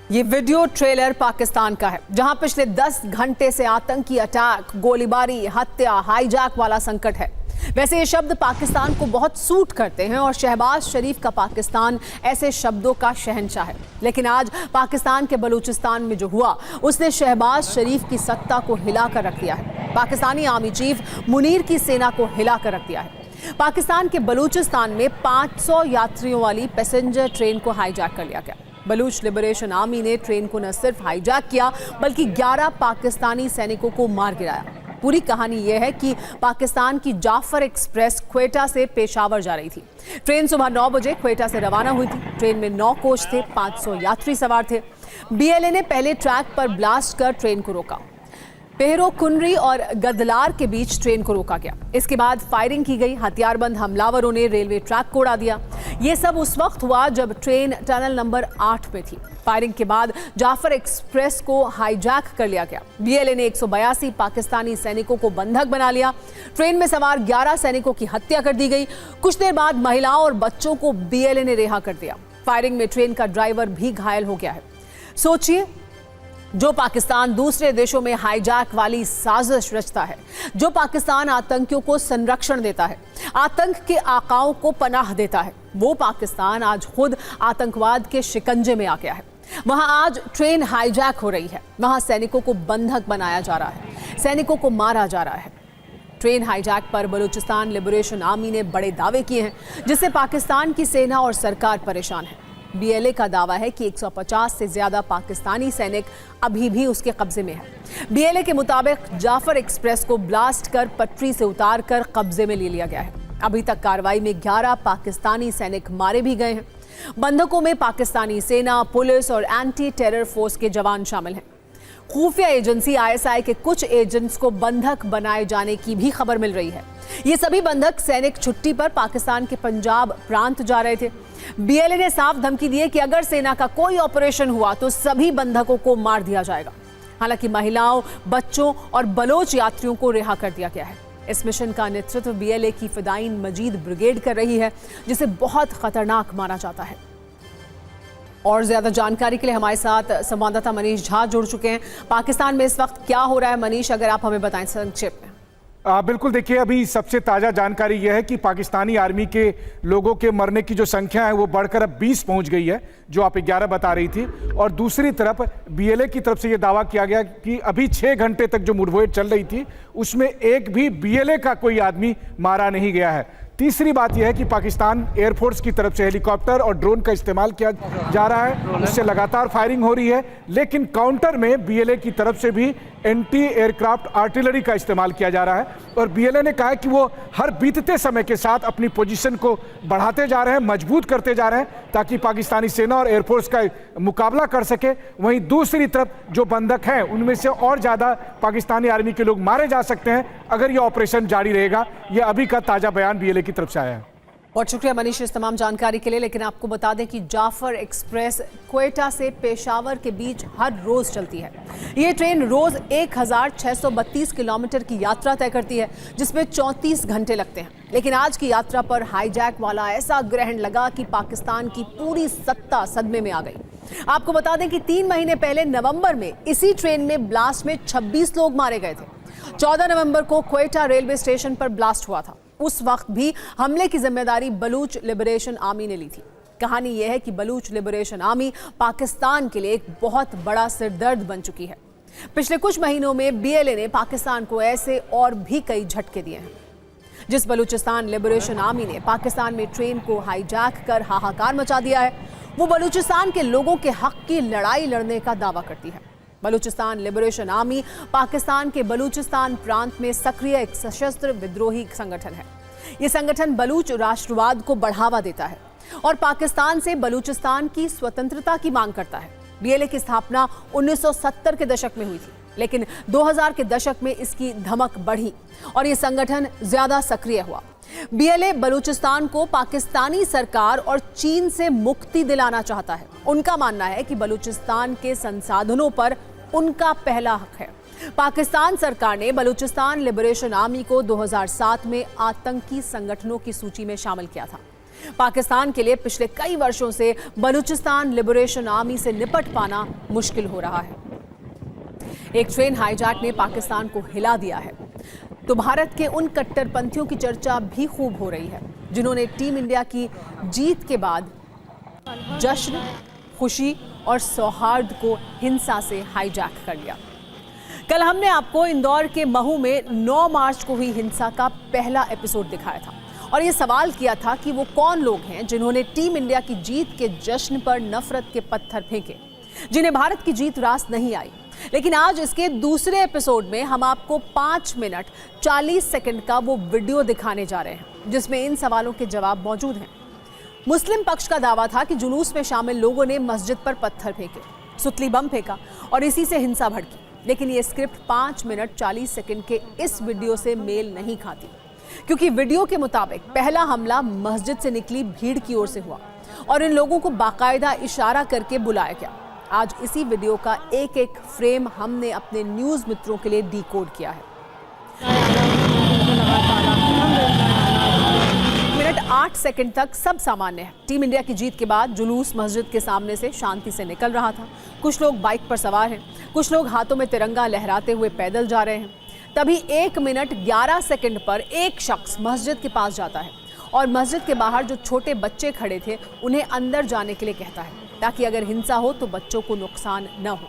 ये video trailer Pakistan का है, जहां पिछले 10 घंटे से आतंकी अटैक, गोलीबारी, हत्या, हाईजैक वाला संकट है। वैसे ये शब्द पाकिस्तान को बहुत सूट करते हैं और शहबाज शरीफ का पाकिस्तान ऐसे शब्दों का शहंशाह है। लेकिन आज पाकिस्तान के बलूचिस्तान में जो हुआ, उसने शहबाज शरीफ की सत्ता को हिलाकर रख दिया है। पाकिस्तानी आर्मी चीफ मुनीर की सेना को हिलाकर रख दिया है। पाकिस्तान के बलूचिस्तान में 500 यात्रियों वाली पैसेंजर ट्रेन को हाईजैक कर लिया गया। बलूच लिबरेशन आर्मी ने ट्रेन को न सिर्फ हाईजैक किया, बल्कि 11 पाकिस्तानी सैनिकों को मार गिराया। पूरी कहानी यह है कि पाकिस्तान की जाफर एक्सप्रेस क्वेटा से पेशावर जा रही थी। ट्रेन सुबह 9 बजे क्वेटा से रवाना हुई थी। ट्रेन में 9 कोच थे, 500 यात्री सवार थे। बीएलए ने पहले ट्रैक पर ब्लास्ट कर ट्रेन को रोका। पेहरो कुनरी और गदलार के बीच ट्रेन को रोका गया। इसके बाद फायरिंग की गई। हथियारबंद हमलावरों ने रेलवे ट्रैक को उड़ा दिया। ये सब उस वक्त हुआ जब ट्रेन टनल नंबर 8 में थी। फायरिंग के बाद जाफर एक्सप्रेस को हाईजैक कर लिया गया। बीएलए ने 182 पाकिस्तानी सैनिकों को बंधक बना लिया। ट्रेन में सवार 11 सैनिकों की हत्या कर दी गई। कुछ देर बाद महिलाओं और बच्चों को बीएलए ने रिहा कर दिया। फायरिंग में ट्रेन का ड्राइवर भी घायल हो गया है। सोचिए, जो पाकिस्तान दूसरे देशों में हाईजैक वाली साजिश रचता है, जो पाकिस्तान आतंकियों को संरक्षण देता है, आतंक के आकाओं को पनाह देता है, वो पाकिस्तान आज खुद आतंकवाद के शिकंजे में आ गया है। वहां आज ट्रेन हाईजैक हो रही है। वहां सैनिकों को बंधक बनाया जा रहा है, सैनिकों को मारा जा रहा है। ट्रेन हाईजैक पर बलूचिस्तान लिबरेशन आर्मी ने बड़े दावे किए हैं, जिससे पाकिस्तान की सेना और सरकार परेशान है। बीएलए का दावा है कि 150 से ज्यादा पाकिस्तानी सैनिक अभी भी उसके कब्जे में है। बीएलए के मुताबिक जाफर एक्सप्रेस को ब्लास्ट कर पटरी से उतारकर कब्जे में ले लिया गया है। अभी तक कार्रवाई में 11 पाकिस्तानी सैनिक मारे भी गए हैं। बंधकों में पाकिस्तानी सेना, पुलिस और एंटी टेरर फोर्स के जवान शामिल हैं। खुफिया एजेंसी आईएसआई के कुछ एजेंट्स को बंधक बनाए जाने की भी खबर मिल रही है। ये सभी बंधक सैनिक छुट्टी पर पाकिस्तान के पंजाब प्रांत जा रहे थे। बीएलए ने साफ धमकी दी है कि अगर सेना का कोई ऑपरेशन हुआ तो सभी बंधकों को मार दिया जाएगा। हालांकि महिलाओं, बच्चों और बलोच यात्रियों को रिहा कर दिया गया है। इस मिशन का नेतृत्व बीएलए की फिदाइन मजीद ब्रिगेड कर रही है, जिसे बहुत खतरनाक माना जाता है। और ज्यादा जानकारी के लिए हमारे साथ संवाददाता मनीष झा जुड़ चुके हैं। पाकिस्तान में इस वक्त क्या हो रहा है, मनीष, अगर आप हमें बताएं संक्षेप में। बिल्कुल, देखिए, अभी सबसे ताज़ा जानकारी यह है कि पाकिस्तानी आर्मी के लोगों के मरने की जो संख्या है वो बढ़कर अब 20 पहुंच गई है, जो आप 11 बता रही थी। और दूसरी तरफ बीएलए की तरफ से ये दावा किया गया कि अभी 6 घंटे तक जो मुठभेड़ चल रही थी उसमें एक भी बीएलए का कोई आदमी मारा नहीं गया है। तीसरी बात यह है कि पाकिस्तान एयरफोर्स की तरफ से हेलीकॉप्टर और ड्रोन का इस्तेमाल किया जा रहा है, उससे लगातार फायरिंग हो रही है। लेकिन काउंटर में बीएलए की तरफ से भी एंटी एयरक्राफ्ट आर्टिलरी का इस्तेमाल किया जा रहा है। और बीएलए ने कहा है कि वो हर बीतते समय के साथ अपनी पोजीशन को बढ़ाते जा रहे हैं, मजबूत करते जा रहे हैं, ताकि पाकिस्तानी सेना और एयरफोर्स का मुकाबला कर सके। वहीं दूसरी तरफ जो बंधक हैं उनमें से और ज़्यादा पाकिस्तानी आर्मी के लोग मारे जा सकते हैं अगर ये ऑपरेशन जारी रहेगा। यह अभी का ताज़ा बयान बीएलए की तरफ से आया है। बहुत शुक्रिया मनीष इस तमाम जानकारी के लिए। लेकिन आपको बता दें कि जाफर एक्सप्रेस क्वेटा से पेशावर के बीच हर रोज चलती है। ये ट्रेन रोज 1632 किलोमीटर की यात्रा तय करती है, जिसमें 34 घंटे लगते हैं। लेकिन आज की यात्रा पर हाईजैक वाला ऐसा ग्रहण लगा कि पाकिस्तान की पूरी सत्ता सदमे में आ गई। आपको बता दें कि 3 महीने पहले नवंबर में इसी ट्रेन में ब्लास्ट में 26 लोग मारे गए थे। 14 नवंबर को क्वेटा रेलवे स्टेशन पर ब्लास्ट हुआ था। उस वक्त भी हमले की जिम्मेदारी बलूच लिबरेशन आर्मी ने ली थी। कहानी यह है कि बलूच लिबरेशन आर्मी पाकिस्तान के लिए एक बहुत बड़ा सिरदर्द बन चुकी है। पिछले कुछ महीनों में बीएलए ने पाकिस्तान को ऐसे और भी कई झटके दिए हैं। जिस बलूचिस्तान लिबरेशन आर्मी ने पाकिस्तान में ट्रेन को हाईजैक कर हाहाकार मचा दिया है, वो बलूचिस्तान के लोगों के हक की लड़ाई लड़ने का दावा करती है। बलूचिस्तान लिबरेशन आर्मी पाकिस्तान के बलूचिस्तान प्रांत में सक्रिय एक सशस्त्र विद्रोही संगठन है। ये संगठन बलूच राष्ट्रवाद को बढ़ावा देता है और पाकिस्तान से बलूचिस्तान की स्वतंत्रता की मांग करता है। बीएलए की स्थापना 1970 के दशक में हुई थी, लेकिन 2000 के दशक में इसकी धमक बढ़ी और ये संगठन ज्यादा सक्रिय हुआ। बीएलए बलूचिस्तान को पाकिस्तानी सरकार और चीन से मुक्ति दिलाना चाहता है। उनका मानना है कि बलूचिस्तान के संसाधनों पर उनका पहला हक है। पाकिस्तान सरकार ने बलूचिस्तान लिबरेशन आर्मी को 2007 में आतंकी संगठनों की सूची में शामिल किया था। पाकिस्तान के लिए पिछले कई वर्षों से बलूचिस्तान लिबरेशन आर्मी से निपट पाना मुश्किल हो रहा है। एक ट्रेन हाईजैक ने पाकिस्तान को हिला दिया है, तो भारत के उन कट्टरपंथियों की चर्चा भी खूब हो रही है जिन्होंने टीम इंडिया की जीत के बाद जश्न, खुशी और सौहार्द को हिंसा से हाईजैक कर लिया। कल हमने आपको इंदौर के महू में 9 मार्च को हुई हिंसा का पहला एपिसोड दिखाया था और ये सवाल किया था कि वो कौन लोग हैं जिन्होंने टीम इंडिया की जीत के जश्न पर नफरत के पत्थर फेंके, जिन्हें भारत की जीत रास नहीं आई। लेकिन आज इसके दूसरे एपिसोड में हम आपको 5 मिनट 40 सेकंड का वो वीडियो दिखाने जा रहे हैं जिसमें इन सवालों के जवाब मौजूद हैं। मुस्लिम पक्ष का दावा था कि जुलूस में शामिल लोगों ने मस्जिद पर पत्थर फेंके, सुतली बम फेंका और इसी से हिंसा भड़की। लेकिन ये स्क्रिप्ट 5 मिनट 40 सेकंड के इस वीडियो से मेल नहीं खाती, क्योंकि वीडियो के मुताबिक पहला हमला मस्जिद से निकली भीड़ की ओर से हुआ और इन लोगों को बाकायदा इशारा करके बुलाया गया। आज इसी वीडियो का एक एक फ्रेम हमने अपने न्यूज मित्रों के लिए डिकोड किया है। मिनट 8 सेकंड तक सब सामान्य है। टीम इंडिया की जीत के बाद जुलूस मस्जिद के सामने से शांति से निकल रहा था। कुछ लोग बाइक पर सवार हैं, कुछ लोग हाथों में तिरंगा लहराते हुए पैदल जा रहे हैं। तभी 1 मिनट 11 सेकंड पर एक शख्स मस्जिद के पास जाता है और मस्जिद के बाहर जो छोटे बच्चे खड़े थे उन्हें अंदर जाने के लिए कहता है, ताकि अगर हिंसा हो तो बच्चों को नुकसान न हो।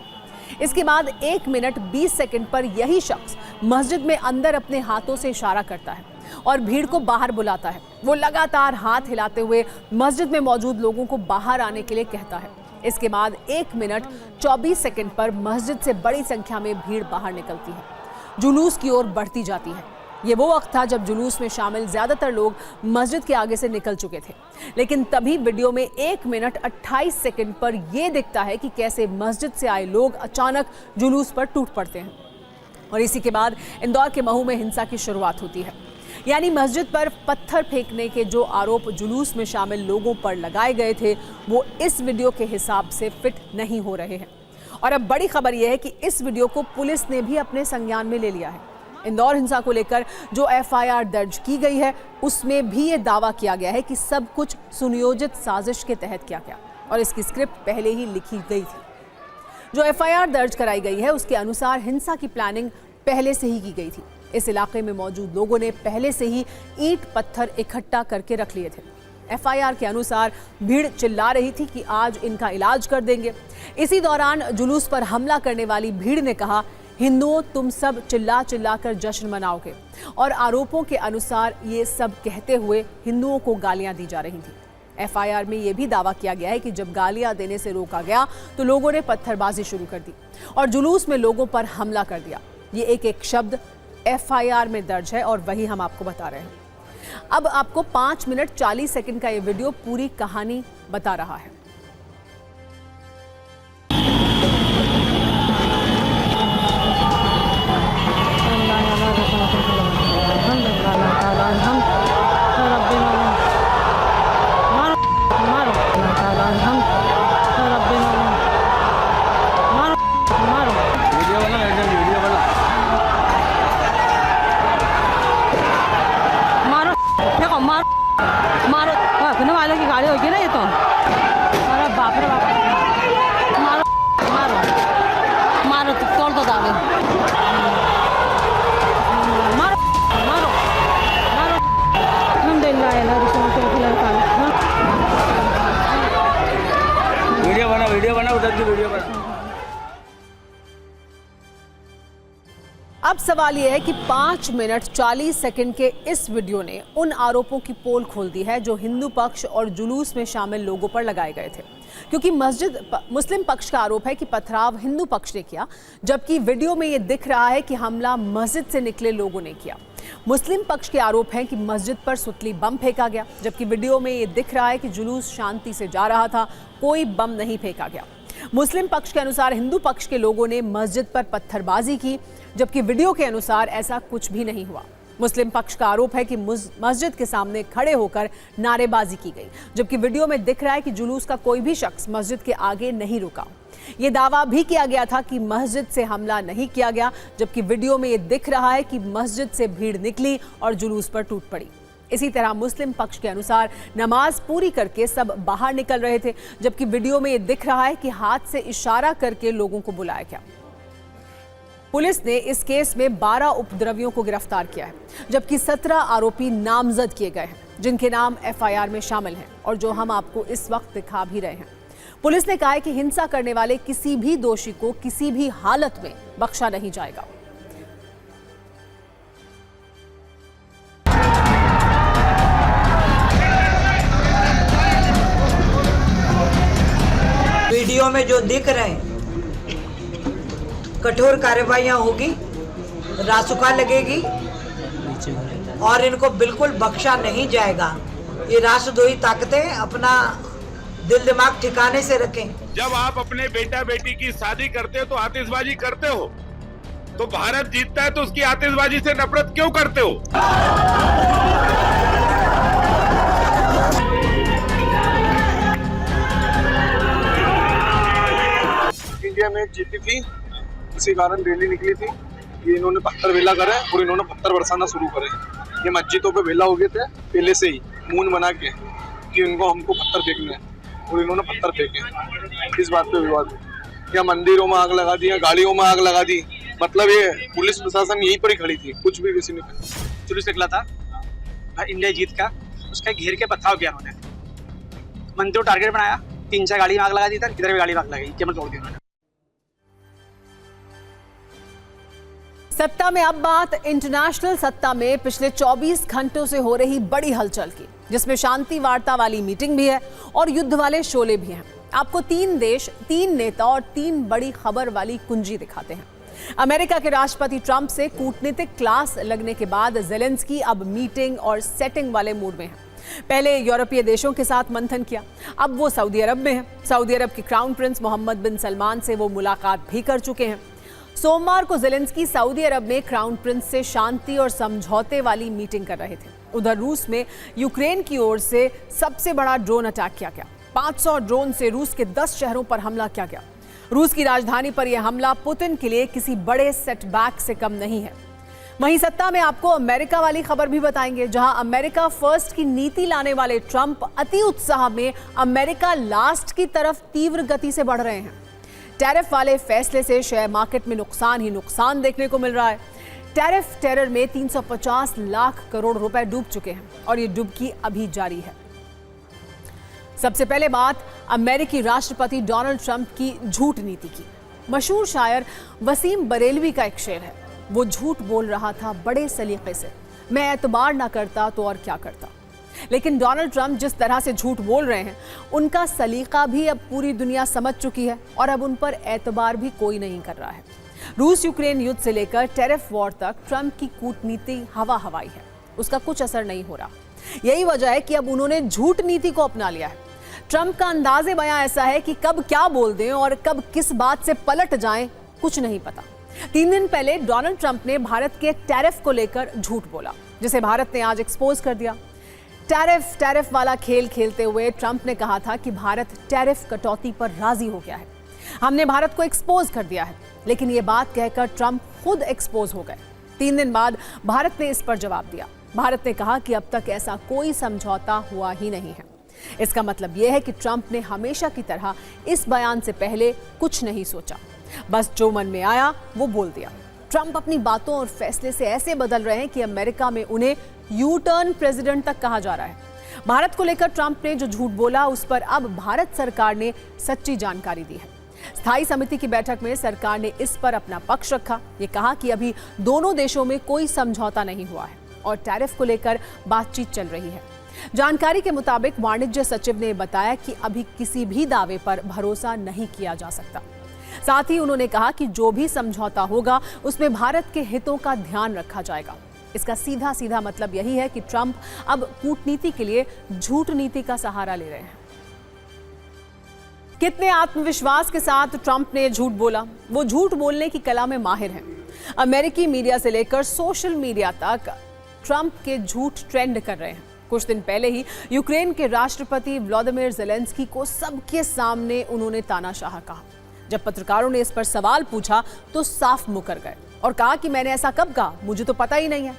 इसके बाद 1 मिनट 20 सेकंड पर यही शख्स मस्जिद में अंदर अपने हाथों से इशारा करता है और भीड़ को बाहर बुलाता है। वो लगातार हाथ हिलाते हुए मस्जिद में मौजूद लोगों को बाहर आने के लिए कहता है। इसके बाद 1 मिनट 24 सेकंड पर मस्जिद से बड़ी संख्या में भीड़ बाहर निकलती है, जुलूस की ओर बढ़ती जाती है। ये वो वक्त था जब जुलूस में शामिल ज्यादातर लोग मस्जिद के आगे से निकल चुके थे। लेकिन तभी वीडियो में 1 मिनट 28 सेकंड पर यह दिखता है कि कैसे मस्जिद से आए लोग अचानक जुलूस पर टूट पड़ते हैं और इसी के बाद इंदौर के महू में हिंसा की शुरुआत होती है। यानी मस्जिद पर पत्थर फेंकने के जो आरोप जुलूस में शामिल लोगों पर लगाए गए थे वो इस वीडियो के हिसाब से फिट नहीं हो रहे हैं। और अब बड़ी खबर यह है कि इस वीडियो को पुलिस ने भी अपने संज्ञान में ले लिया है। इंदौर हिंसा को लेकर जो एफआईआर दर्ज की गई है उसमें भी ये दावा किया गया है कि सब कुछ सुनियोजित साजिश के तहत किया गया और इसकी स्क्रिप्ट पहले ही लिखी गई थी। जो एफआईआर दर्ज कराई गई है उसके अनुसार हिंसा की प्लानिंग पहले से ही की गई थी। इस इलाके में मौजूद लोगों ने पहले से ही ईंट पत्थर इकट्ठा करके रख लिए थे। एफआईआर के अनुसार भीड़ चिल्ला रही थी कि आज इनका इलाज कर देंगे। इसी दौरान जुलूस पर हमला करने वाली भीड़ ने कहा, हिंदुओं तुम सब चिल्ला चिल्ला कर जश्न मनाओगे, और आरोपों के अनुसार ये सब कहते हुए हिंदुओं को गालियां दी जा रही थी। एफआईआर में यह भी दावा किया गया है कि जब गालियां देने से रोका गया तो लोगों ने पत्थरबाजी शुरू कर दी और जुलूस में लोगों पर हमला कर दिया। ये एक एक शब्द एफआईआर में दर्ज है और वही हम आपको बता रहे हैं। अब आपको 5 मिनट 40 सेकंड का ये वीडियो पूरी कहानी बता रहा है। मारो रखने वाले की गाड़ी होगी ना ये तो। अरे बाप रे बाप, मारो मारो मारो तोड़ दो दावे, मारो मारो मारो। वीडियो बना उधर की वीडियो बना। अब सवाल यह है कि 5 मिनट 40 सेकंड के इस वीडियो ने उन आरोपों की पोल खोल दी है जो हिंदू पक्ष और जुलूस में शामिल लोगों पर लगाए गए थे। क्योंकि मुस्लिम पक्ष का आरोप है कि पथराव हिंदू पक्ष ने किया, जबकि वीडियो में यह दिख रहा है कि हमला मस्जिद से निकले लोगों ने किया। मुस्लिम पक्ष के आरोप हैं कि मस्जिद पर सुतली बम फेंका गया, जबकि वीडियो में यह दिख रहा है कि जुलूस शांति से जा रहा था, कोई बम नहीं फेंका गया। मुस्लिम पक्ष के अनुसार हिंदू पक्ष के लोगों ने मस्जिद पर पत्थरबाजी की, जबकि वीडियो के अनुसार ऐसा कुछ भी नहीं हुआ। मुस्लिम पक्ष का आरोप है कि मस्जिद के सामने खड़े होकर नारेबाजी की गई, जबकि वीडियो में दिख रहा है कि जुलूस का कोई भी शख्स मस्जिद के आगे नहीं रुका। ये दावा भी किया गया था कि मस्जिद से हमला नहीं किया गया, जबकि वीडियो में ये दिख रहा है कि मस्जिद से भीड़ निकली और जुलूस पर टूट पड़ी। इसी तरह मुस्लिम पक्ष के अनुसार नमाज पूरी करके सब बाहर निकल रहे थे, जबकि वीडियो में ये दिख रहा है कि हाथ से इशारा करके लोगों को बुलाया गया। पुलिस ने इस केस में 12 उपद्रवियों को गिरफ्तार किया है, जबकि 17 आरोपी नामजद किए गए हैं, जिनके नाम एफआईआर में शामिल हैं और जो हम आपको इस वक्त दिखा भी रहे हैं। पुलिस ने कहा है कि हिंसा करने वाले किसी भी दोषी को किसी भी हालत में बख्शा नहीं जाएगा। वीडियो में जो दिख रहे हैं, कठोर कार्रवाइयां होगी, रासुका लगेगी और इनको बिल्कुल बख्शा नहीं जाएगा। ये राष्ट्रद्रोही ताकतें अपना दिल दिमाग ठिकाने से रखें। जब आप अपने बेटा बेटी की शादी करते हो तो आतिशबाजी करते हो, तो भारत जीतता है तो उसकी आतिशबाजी से नफरत क्यों करते हो? इंडिया में जीती थी, इसी कारण रैली निकली थी। ये इन्होंने पत्थर वेला करे और इन्होंने पत्थर बरसाना शुरू करे। ये मस्जिदों पे वेला हो गए थे पहले से ही मून बना के कि हमको पत्थर फेंकने हैं, और इन्होंने पत्थर फेंके। इस बात पे विवाद है। या मंदिरों में आग लगा दी, या गाड़ियों में आग लगा दी। मतलब ये पुलिस प्रशासन यहीं पर ही खड़ी थी, कुछ भी किसी ने जुलूस निकला था इंडिया जीत का, उसका घेर के पथराव किया उन्होंने, मंदिर को टारगेट बनाया, 3-4 गाड़ी में आग लगा दी था, इधर भी गाड़ी में आग लगाई, कैमरा तोड़ दिया उन्होंने। सत्ता में अब बात इंटरनेशनल सत्ता में पिछले 24 घंटों से हो रही बड़ी हलचल की, जिसमें शांति वार्ता वाली मीटिंग भी है और युद्ध वाले शोले भी हैं। आपको 3 देश, 3 नेता और 3 बड़ी खबर वाली कुंजी दिखाते हैं। अमेरिका के राष्ट्रपति ट्रंप से कूटनीतिक क्लास लगने के बाद जेलेंस्की अब मीटिंग और सेटिंग वाले मूड में है। पहले यूरोपीय देशों के साथ मंथन किया, अब वो सऊदी अरब में है। सऊदी अरब के क्राउन प्रिंस मोहम्मद बिन सलमान से वो मुलाकात भी कर चुके हैं। सोमवार को जेलेंस्की सऊदी अरब में क्राउन प्रिंस से शांति और समझौते वाली मीटिंग कर रहे थे। उधर रूस में यूक्रेन की ओर से सबसे बड़ा ड्रोन अटैक किया गया। 500 ड्रोन से रूस के 10 शहरों पर हमला किया गया। रूस की राजधानी पर यह हमला पुतिन के लिए किसी बड़े सेटबैक से कम नहीं है। वहीं सत्ता में आपको अमेरिका वाली खबर भी बताएंगे, जहां अमेरिका फर्स्ट की नीति लाने वाले ट्रंप अति उत्साह में अमेरिका लास्ट की तरफ तीव्र गति से बढ़ रहे हैं। टैरिफ वाले फैसले से शेयर मार्केट में नुकसान ही नुकसान देखने को मिल रहा है। टैरिफ टेरर में 350 लाख करोड़ रुपए डूब चुके हैं और ये डुबकी अभी जारी है। सबसे पहले बात अमेरिकी राष्ट्रपति डोनाल्ड ट्रंप की झूठ नीति की। मशहूर शायर वसीम बरेलवी का एक शेर है, वो झूठ बोल रहा था बड़े सलीके से, मैं एतबार ना करता तो और क्या करता। लेकिन डोनाल्ड ट्रंप जिस तरह से झूठ बोल रहे हैं, उनका सलीका भी अब पूरी दुनिया समझ चुकी है और अब उन पर एतबार भी कोई नहीं कर रहा है। रूस यूक्रेन युद्ध से लेकर टैरिफ वॉर तक ट्रंप की कूटनीति हवा हवाई है, उसका कुछ असर नहीं हो रहा। यही वजह है कि अब उन्होंने झूठ नीति को अपना लिया है। ट्रंप का अंदाजे बयां ऐसा है कि कब क्या बोल दें और कब किस बात से पलट जाएं, कुछ नहीं पता। 3 दिन पहले डोनाल्ड ट्रंप ने भारत के टैरिफ को लेकर झूठ बोला, जिसे भारत ने आज एक्सपोज कर दिया। टैरिफ वाला खेल खेलते हुए ट्रंप ने कहा था कि भारत टैरिफ कटौती पर राजी हो गया है, हमने भारत को एक्सपोज कर दिया है। लेकिन ये बात कहकर ट्रंप खुद एक्सपोज हो गए। 3 दिन बाद भारत ने इस पर जवाब दिया। भारत ने कहा कि अब तक ऐसा कोई समझौता हुआ ही नहीं है। इसका मतलब यह है कि ट्रंप ने हमेशा की तरह इस बयान से पहले कुछ नहीं सोचा, बस जो मन में आया वो बोल दिया। ट्रंप अपनी बातों और फैसले से ऐसे बदल रहे हैं कि अमेरिका में उन्हें यू टर्न प्रेसिडेंट तक कहा जा रहा है। भारत को लेकर ट्रंप ने जो झूठ बोला, उस पर अब भारत सरकार ने सच्ची जानकारी दी है। स्थायी समिति की बैठक में सरकार ने इस पर अपना पक्ष रखा। ये कहा कि अभी दोनों देशों में कोई समझौता नहीं हुआ है और टैरिफ को लेकर बातचीत चल रही है। जानकारी के मुताबिक वाणिज्य सचिव ने बताया कि अभी किसी भी दावे पर भरोसा नहीं किया जा सकता। साथ ही उन्होंने कहा कि जो भी समझौता होगा उसमें भारत के हितों का ध्यान रखा जाएगा। इसका सीधा सीधा मतलब यही है कि ट्रंप अब कूटनीति के लिए झूठ नीति का सहारा ले रहे हैं। कितने आत्मविश्वास के साथ ट्रंप ने झूठ बोला। वो झूठ बोलने की कला में माहिर हैं। अमेरिकी मीडिया से लेकर सोशल मीडिया तक ट्रंप के झूठ ट्रेंड कर रहे हैं। कुछ दिन पहले ही यूक्रेन के राष्ट्रपति व्लादिमीर ज़ेलेंस्की को सबके सामने उन्होंने तानाशाह कहा। जब पत्रकारों ने इस पर सवाल पूछा तो साफ मुकर गए और कहा कि मैंने ऐसा कब कहा, मुझे तो पता ही नहीं है।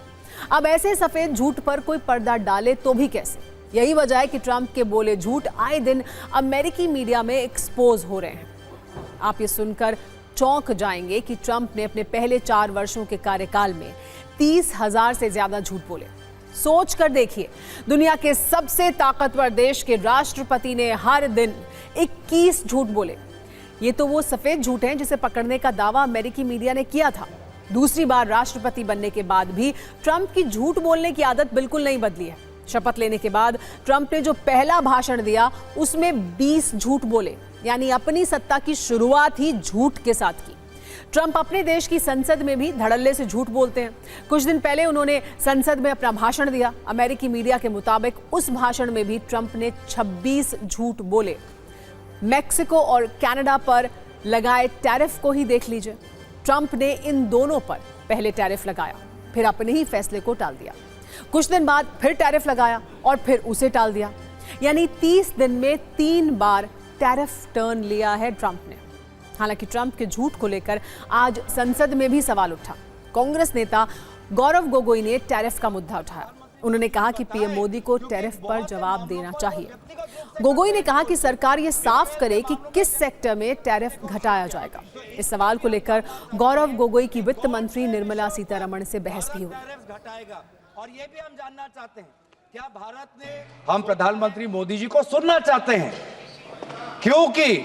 अब ऐसे सफेद झूठ पर कोई पर्दा डाले तो भी कैसे। यही वजह है कि ट्रंप के बोले झूठ आए दिन अमेरिकी मीडिया में एक्सपोज हो रहे हैं। आप ये सुनकर चौंक जाएंगे कि ट्रंप ने अपने पहले 4 वर्षों के कार्यकाल में 30,000 से ज्यादा झूठ बोले। सोच कर देखिए, दुनिया के सबसे ताकतवर देश के राष्ट्रपति ने हर दिन 21 झूठ बोले। ये तो वो सफेद झूठ हैं जिसे पकड़ने का दावा अमेरिकी मीडिया ने किया था। दूसरी बार राष्ट्रपति बनने के बाद भी ट्रंप की झूठ बोलने की आदत बिल्कुल नहीं बदली है। शपथ लेने के बाद ट्रंप ने जो पहला भाषण दिया उसमें 20 झूठ बोले, यानी अपनी सत्ता की शुरुआत ही झूठ के साथ की। ट्रंप अपने देश की संसद में भी धड़ल्ले से झूठ बोलते हैं। कुछ दिन पहले उन्होंने संसद में अपना भाषण दिया। अमेरिकी मीडिया के मुताबिक उस भाषण में भी ट्रंप ने 26 झूठ बोले। मेक्सिको और कनाडा पर लगाए टैरिफ को ही देख लीजिए। ट्रंप ने इन दोनों पर पहले टैरिफ लगाया, फिर अपने ही फैसले को टाल दिया। कुछ दिन बाद फिर टैरिफ लगाया और फिर उसे टाल दिया। यानी 30 दिन में 3 बार टैरिफ टर्न लिया है ट्रंप ने। हालांकि ट्रंप के झूठ को लेकर आज संसद में भी सवाल उठा। कांग्रेस नेता गौरव गोगोई ने टैरिफ का मुद्दा उठाया। उन्होंने कहा कि पीएम मोदी को टैरिफ पर जवाब देना चाहिए। गोगोई ने कहा कि सरकार ये साफ करे कि किस सेक्टर में टैरिफ घटाया जाएगा। इस सवाल को लेकर गौरव गोगोई की वित्त मंत्री निर्मला सीतारमण से बहस भी हुई। और ये भी हम जानना चाहते हैं, क्या भारत ने, हम प्रधानमंत्री मोदी जी को सुनना चाहते हैं, क्योंकि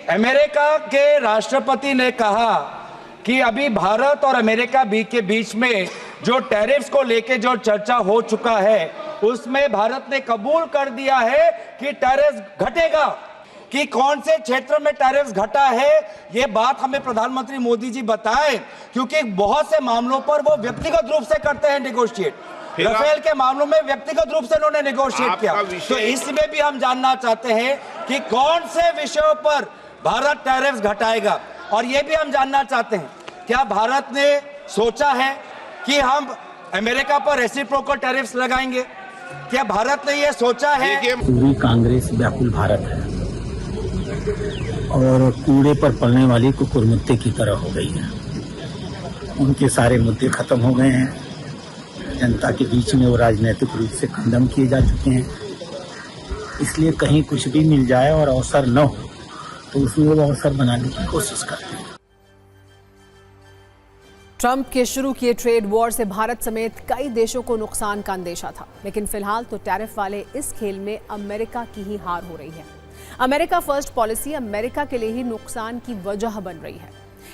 अमेरिका के राष्ट्रपति ने कहा कि अभी भारत और अमेरिका के बीच में जो टैरिफ्स को लेके जो चर्चा हो चुका है उसमें भारत ने कबूल कर दिया है कि टैरिफ घटेगा। कि कौन से क्षेत्र में टैरिफ घटा है ये बात हमें प्रधानमंत्री मोदी जी बताएं, क्योंकि बहुत से मामलों पर वो व्यक्तिगत रूप से करते हैं नेगोशिएट। राफेल के मामलों में व्यक्तिगत रूप से उन्होंने नेगोशिएट किया। तो इसमें भी हम जानना चाहते हैं कि कौन से विषयों पर भारत टैरिफ घटाएगा। और ये भी हम जानना चाहते हैं, क्या भारत ने सोचा है कि हम अमेरिका पर रेसिप्रोकल टैरिफ्स लगाएंगे? क्या भारत ने ये सोचा है? पूरी कांग्रेस व्याकुल भारत है और कूड़े पर पलने वाली कुकुरमुत्ते की तरह हो गई है। उनके सारे मुद्दे खत्म हो गए हैं। जनता के बीच में वो राजनीतिक रूप से खंडन किए जा चुके हैं। इसलिए कहीं कुछ भी मिल जाए और अवसर न हो तो उसमें वो अवसर बनाने की कोशिश करते हैं। ट्रंप के शुरू किए ट्रेड वॉर से भारत समेत कई देशों को नुकसान का अंदेशा था, लेकिन फिलहाल तो टैरिफ वाले इस खेल में अमेरिका की ही हार हो रही है। अमेरिका फर्स्ट पॉलिसी अमेरिका के लिए ही नुकसान की वजह बन रही है।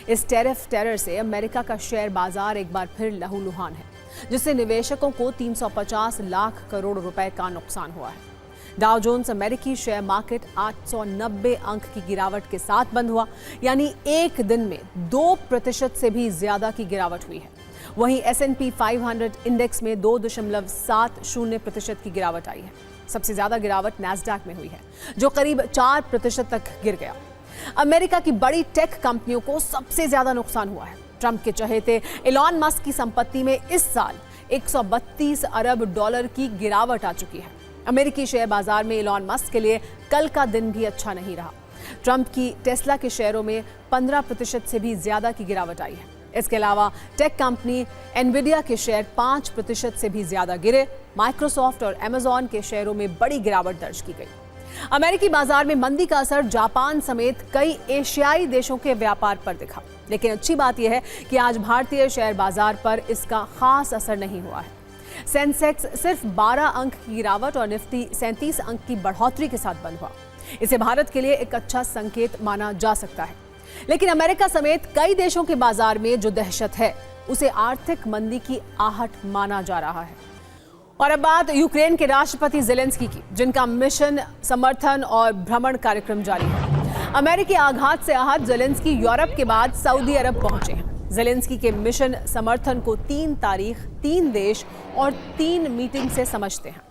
इस टैरिफ टेरर से अमेरिका का शेयर बाजार एक बार फिर लहूलुहान है, जिससे निवेशकों को 350 लाख करोड़ रुपए का नुकसान हुआ है। डाउ जोन्स अमेरिकी शेयर मार्केट 890 अंक की गिरावट के साथ बंद हुआ, यानी एक दिन में 2% से भी ज्यादा की गिरावट हुई है। वहीं S&P 500 इंडेक्स में 2.70% की गिरावट आई है। सबसे ज्यादा गिरावट नैस्डैक में हुई है, जो करीब 4% तक गिर गया। अमेरिका की बड़ी टेक कंपनियों को सबसे ज्यादा नुकसान हुआ है। ट्रंप के चहेते इलॉन मस्क की संपत्ति में इस साल 132 अरब डॉलर की गिरावट आ चुकी है। अमेरिकी शेयर बाजार में इलॉन मस्क के लिए कल का दिन भी अच्छा नहीं रहा। ट्रंप की टेस्ला के शेयरों में 15% से भी ज्यादा की गिरावट आई है। इसके अलावा टेक कंपनी एनविडिया के शेयर 5% से भी ज्यादा गिरे। माइक्रोसॉफ्ट और अमेजॉन के शेयरों में बड़ी गिरावट दर्ज की गई। अमेरिकी बाजार में मंदी का असर जापान समेत कई एशियाई देशों के व्यापार पर दिखा, लेकिन अच्छी बात यह है कि आज भारतीय शेयर बाजार पर इसका खास असर नहीं हुआ है। सेंसेक्स सिर्फ 12 अंक की गिरावट और निफ्टी 37 अंक की बढ़ोतरी के साथ बंद हुआ। इसे भारत के लिए एक अच्छा संकेत माना जा सकता है, लेकिन अमेरिका समेत कई देशों के बाजार में जो दहशत है उसे आर्थिक मंदी की आहट माना जा रहा है। और अब बात यूक्रेन के राष्ट्रपति ज़ेलेंस्की की, जिनका मिशन समर्थन और भ्रमण कार्यक्रम जारी है। अमेरिकी आघात से आहत ज़ेलेंस्की यूरोप के बाद सऊदी अरब पहुंचे हैं। ज़ेलेंस्की के मिशन समर्थन को 3 तारीख, 3 देश और 3 मीटिंग से समझते हैं।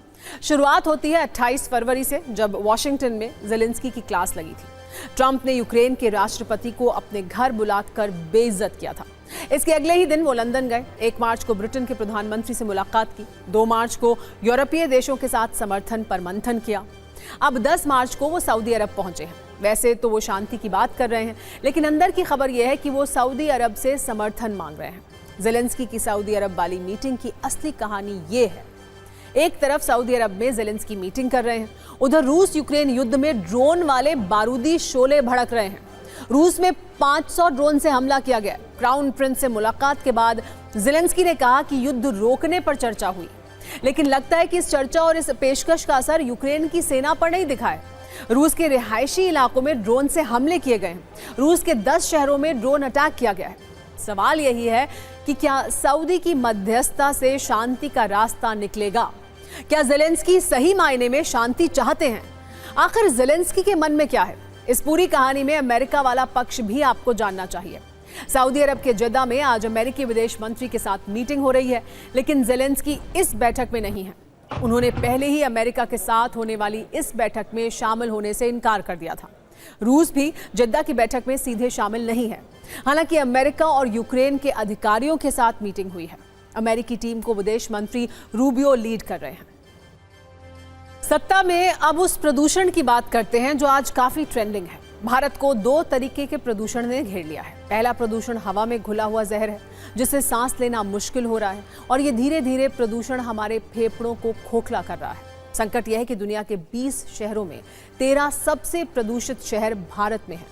शुरुआत होती है 28 फरवरी से, जब वॉशिंगटन में ज़ेलेंस्की की क्लास लगी थी। ट्रंप ने यूक्रेन के राष्ट्रपति को अपने घर बुलाकर बेइज्जत किया था। इसके अगले ही दिन वो लंदन गए। 1 मार्च को ब्रिटेन के प्रधानमंत्री से मुलाकात की। 2 मार्च को यूरोपीय देशों के साथ समर्थन पर मंथन किया। अब 10 मार्च को वो सऊदी अरब पहुंचे हैं। वैसे तो वो शांति की बात कर रहे हैं, लेकिन अंदर की खबर यह है कि वो सऊदी अरब से समर्थन मांग रहे हैं। जेलेंस्की की सऊदी अरब वाली मीटिंग की असली कहानी ये है। एक तरफ सऊदी अरब में जेलेंस्की मीटिंग कर रहे हैं, उधर रूस यूक्रेन युद्ध में ड्रोन वाले बारूदी शोले भड़क रहे हैं। रूस में 500 ड्रोन से हमला किया गया। क्राउन प्रिंस से मुलाकात के बाद जेलेंस्की ने कहा कि युद्ध रोकने पर चर्चा हुई, लेकिन लगता है कि इस चर्चा और इस पेशकश का असर यूक्रेन की सेना पर नहीं दिखा है। रूस के रिहायशी इलाकों में ड्रोन से हमले किए गए हैं। रूस के 10 शहरों में ड्रोन अटैक किया गया है। सवाल यही है कि क्या सऊदी की मध्यस्थता से शांति का रास्ता निकलेगा? क्या जेलेंस्की सही मायने में शांति चाहते हैं? आखिर जेलेंस्की के मन में क्या है? इस पूरी कहानी में अमेरिका वाला पक्ष भी आपको जानना चाहिए। सऊदी अरब के जद्दा में आज अमेरिकी विदेश मंत्री के साथ मीटिंग हो रही है, लेकिन जेलेंस्की इस बैठक में नहीं है। उन्होंने पहले ही अमेरिका के साथ होने वाली इस बैठक में शामिल होने से इनकार कर दिया था। रूस भी जद्दा की बैठक में सीधे शामिल नहीं है। हालांकि अमेरिका और यूक्रेन के अधिकारियों के साथ मीटिंग हुई है। अमेरिकी टीम को विदेश मंत्री रूबियो लीड कर रहे हैं। सत्ता में अब उस प्रदूषण की बात करते हैं जो आज काफी ट्रेंडिंग है। भारत को 2 तरीके के प्रदूषण ने घेर लिया है। पहला प्रदूषण हवा में घुला हुआ जहर है, जिससे सांस लेना मुश्किल हो रहा है और ये धीरे धीरे प्रदूषण हमारे फेफड़ों को खोखला कर रहा है। संकट यह है कि दुनिया के 20 शहरों में 13 सबसे प्रदूषित शहर भारत में है।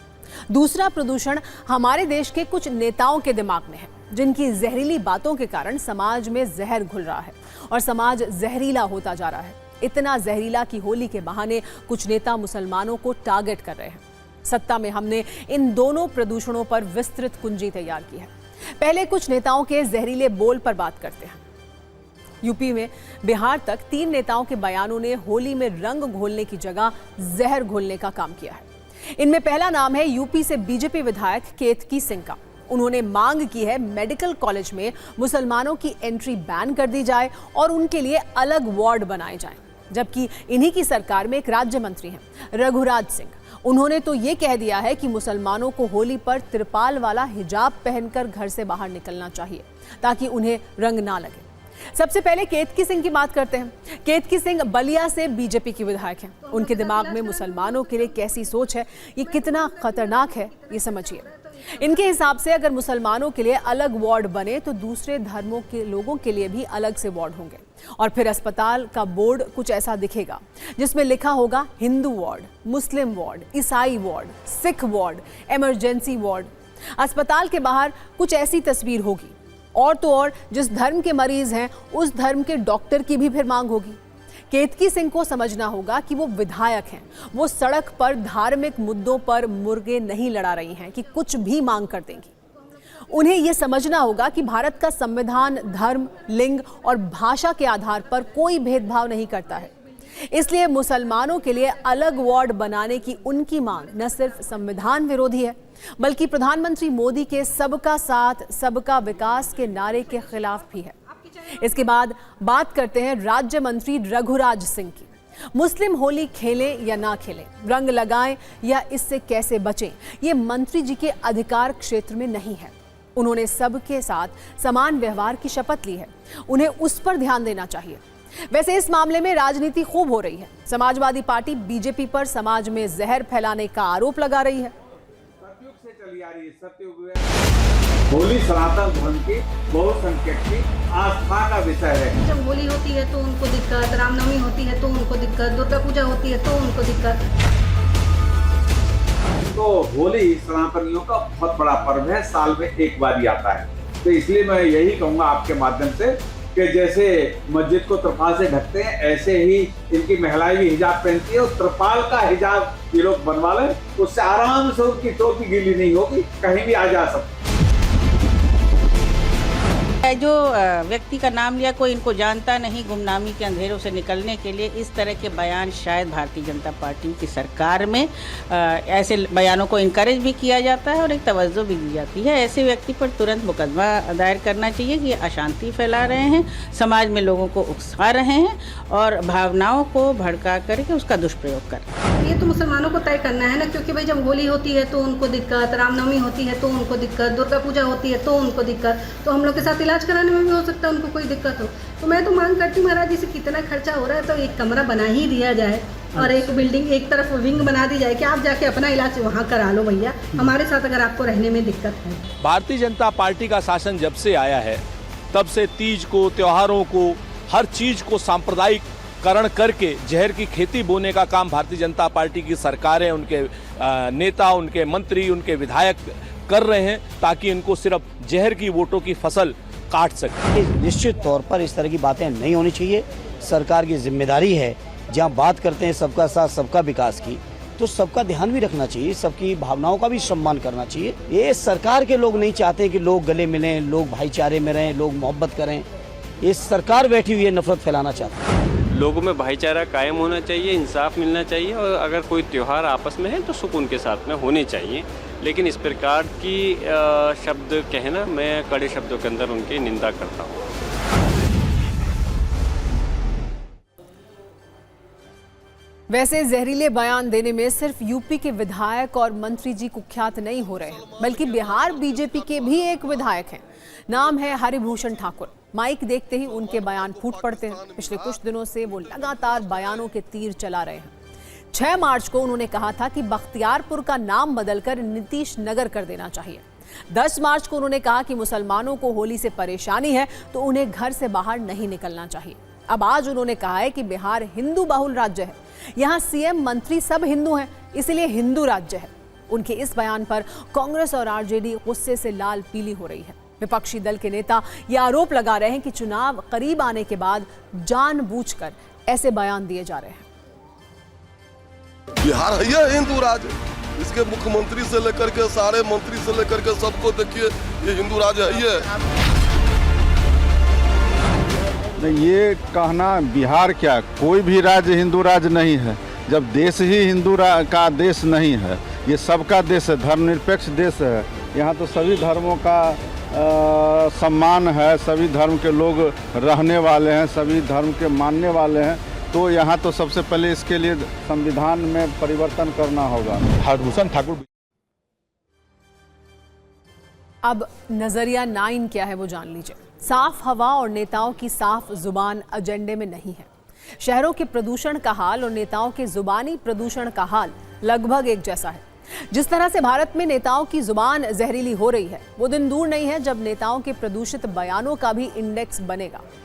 दूसरा प्रदूषण हमारे देश के कुछ नेताओं के दिमाग में है, जिनकी जहरीली बातों के कारण समाज में जहर घुल रहा है और समाज जहरीला होता जा रहा है। इतना जहरीला कि होली के बहाने कुछ नेता मुसलमानों को टारगेट कर रहे हैं। सत्ता में हमने इन दोनों प्रदूषणों पर विस्तृत कुंजी तैयार की है। पहले कुछ नेताओं के जहरीले बोल पर बात करते हैं। यूपी में बिहार तक 3 नेताओं के बयानों ने होली में रंग घोलने की जगह जहर घोलने का काम किया है। इनमें पहला नाम है यूपी से बीजेपी विधायक केतकी सिंह का। उन्होंने मांग की है मेडिकल कॉलेज में मुसलमानों की एंट्री बैन कर दी जाए और उनके लिए अलग वार्ड बनाए जाएं। जबकि इन्हीं की सरकार में एक राज्य मंत्री हैं रघुराज सिंह। उन्होंने तो ये कह दिया है कि मुसलमानों को होली पर त्रिपाल वाला हिजाब पहनकर घर से बाहर निकलना चाहिए ताकि उन्हें रंग ना लगे। सबसे पहले केतकी सिंह की बात करते हैं। केतकी सिंह बलिया से बीजेपी की विधायक हैं। उनके दिमाग में मुसलमानों के लिए कैसी सोच है, ये कितना खतरनाक है, ये समझिए। इनके हिसाब से अगर मुसलमानों के लिए अलग वार्ड बने तो दूसरे धर्मों के लोगों के लिए भी अलग से वार्ड होंगे और फिर अस्पताल का बोर्ड कुछ ऐसा दिखेगा जिसमें लिखा होगा हिंदू वार्ड, मुस्लिम वार्ड, ईसाई ward, Sikh ward, emergency ward. अस्पताल के बाहर कुछ ऐसी तस्वीर होगी और तो और जिस धर्म के मरीज हैं उस धर्म के डॉक्टर की भी फिर मांग होगी। केतकी सिंह को समझना होगा कि वो विधायक हैं। वो सड़क पर धार्मिक मुद्दों पर मुर्गे नहीं लड़ा रही हैं कि कुछ भी मांग कर देंगी। उन्हें यह समझना होगा कि भारत का संविधान धर्म, लिंग और भाषा के आधार पर कोई भेदभाव नहीं करता है। इसलिए मुसलमानों के लिए अलग वार्ड बनाने की उनकी मांग न सिर्फ संविधान विरोधी है बल्कि प्रधानमंत्री मोदी के सबका साथ सबका विकास के नारे के खिलाफ भी है। इसके बाद बात करते हैं राज्य मंत्री रघुराज सिंह की। मुस्लिम होली खेलें या ना खेलें, रंग लगाएं या इससे कैसे बचें, ये मंत्री जी के अधिकार क्षेत्र में नहीं है। उन्होंने सबके साथ समान व्यवहार की शपथ ली है, उन्हें उस पर ध्यान देना चाहिए। वैसे इस मामले में राजनीति खूब हो रही है। समाजवादी पार्टी बीजेपी पर समाज में जहर फैलाने का आरोप लगा रही है। सतयुग से चली आ रही है, सतयुग होली सनातन धर्म की बहुसंख्यक की आस्था का विषय है। जब होली होती है तो उनको दिक्कत, रामनवमी होती है तो उनको दिक्कत, दुर्गा पूजा होती है तो उनको दिक्कत। तो होली सनातनियों का बहुत बड़ा पर्व है, साल में एक बार ही आता है। तो इसलिए मैं यही कहूँगा आपके माध्यम से कि जैसे मस्जिद को त्रिपाल से ढकते हैं ऐसे ही इनकी महिलाएं भी हिजाब पहनती है और त्रिपाल का हिजाब ये लोग बनवा लें, उससे आराम से उनकी टोपी गीली नहीं होगी, कहीं भी आ जा सकते। जो व्यक्ति का नाम लिया कोई इनको जानता नहीं, गुमनामी के अंधेरों से निकलने के लिए इस तरह के बयान शायद भारतीय जनता पार्टी की सरकार में ऐसे बयानों को इनकरेज भी किया जाता है और एक तवज्जो भी दी जाती है। ऐसे व्यक्ति पर तुरंत मुकदमा दायर करना चाहिए कि अशांति फैला रहे हैं, समाज में लोगों को उकसा रहे हैं और भावनाओं को भड़का करके उसका दुष्प्रयोग कर रहे हैं। ये तो मुसलमानों को तय करना है ना, क्योंकि भाई जब होली होती है तो उनको दिक्कत, रामनवमी होती है तो उनको दिक्कत, दुर्गा पूजा होती है तो उनको दिक्कत, तो हम लोग के साथ इलाज कराने में भी हो सकता है उनको कोई दिक्कत हो। तो मैं तो मांग करती हूँ महाराज जी से, कितना खर्चा हो रहा है तो एक कमरा बना ही दिया जाए और एक बिल्डिंग एक तरफ विंग बना दी जाए कि आप जाके अपना इलाज वहाँ करा लो भैया, हमारे साथ अगर आपको रहने में दिक्कत है। भारतीय जनता पार्टी का शासन जब से आया है तब से तीज को, त्योहारों को, हर चीज को सांप्रदायिककरण करके जहर की खेती बोने का काम भारतीय जनता पार्टी की सरकारें, उनके नेता, उनके मंत्री, उनके विधायक कर रहे हैं ताकि इनको सिर्फ जहर की वोटों की फसल काट सके। निश्चित तौर पर इस तरह की बातें नहीं होनी चाहिए। सरकार की जिम्मेदारी है, जहाँ बात करते हैं सबका साथ सबका विकास की, तो सबका ध्यान भी रखना चाहिए, सबकी भावनाओं का भी सम्मान करना चाहिए। ये सरकार के लोग नहीं चाहते कि लोग गले मिलें, लोग भाईचारे में रहें, लोग मोहब्बत करें। ये सरकार बैठी हुई है नफरत फैलाना चाहती है। लोगों में भाईचारा कायम होना चाहिए, इंसाफ मिलना चाहिए और अगर कोई त्यौहार आपस में है तो सुकून के साथ में होने चाहिए। लेकिन इस प्रकार की शब्द कहना, मैं कड़े शब्दों के अंदर उनकी निंदा करता हूँ। वैसे जहरीले बयान देने में सिर्फ यूपी के विधायक और मंत्री जी कुख्यात नहीं हो रहे हैं, बल्कि बिहार बीजेपी के भी एक विधायक हैं। नाम है हरिभूषण ठाकुर। माइक देखते ही उनके बयान फूट पड़ते हैं। पिछले कुछ दिनों से वो लगातार बयानों के तीर चला रहे हैं। 6 मार्च को उन्होंने कहा था कि बख्तियारपुर का नाम बदलकर नीतीश नगर कर देना चाहिए। 10 मार्च को उन्होंने कहा कि मुसलमानों को होली से परेशानी है तो उन्हें घर से बाहर नहीं निकलना चाहिए। अब आज उन्होंने कहा है कि बिहार हिंदू बहुल राज्य है, यहाँ सीएम मंत्री सब हिंदू हैं, इसलिए हिंदू राज्य है। उनके इस बयान पर कांग्रेस और आरजेडी गुस्से से लाल पीली हो रही है। विपक्षी दल के नेता ये आरोप लगा रहे हैं कि चुनाव करीब आने के बाद जानबूझकर ऐसे बयान दिए जा रहे हैं। बिहार है ये हिंदू राज्य, इसके मुख्यमंत्री से लेकर के सारे मंत्री से लेकर के सबको देखिए, ये हिंदू राज्य है ये। ये कहना बिहार क्या, कोई भी राज्य हिंदू राज्य नहीं है। जब देश ही हिंदू का देश नहीं है, ये सबका देश है, धर्मनिरपेक्ष देश है। यहाँ तो सभी धर्मों का सम्मान है, सभी धर्म के लोग रहने वाले हैं, सभी धर्म के मानने वाले हैं। तो यहाँ तो सबसे पहले इसके लिए संविधान में परिवर्तन करना होगा। हरिभूषण ठाकुर। अब नजरिया 9 क्या है वो जान लीजिए। साफ हवा और नेताओं की साफ जुबान एजेंडे में नहीं है। शहरों के प्रदूषण का हाल और नेताओं के जुबानी प्रदूषण का हाल लगभग एक जैसा है। जिस तरह से भारत में नेताओं की जुबान जहरीली हो रही है, वो दिन दूर नहीं है जब नेताओं के प्रदूषित बयानों का भी इंडेक्स बनेगा।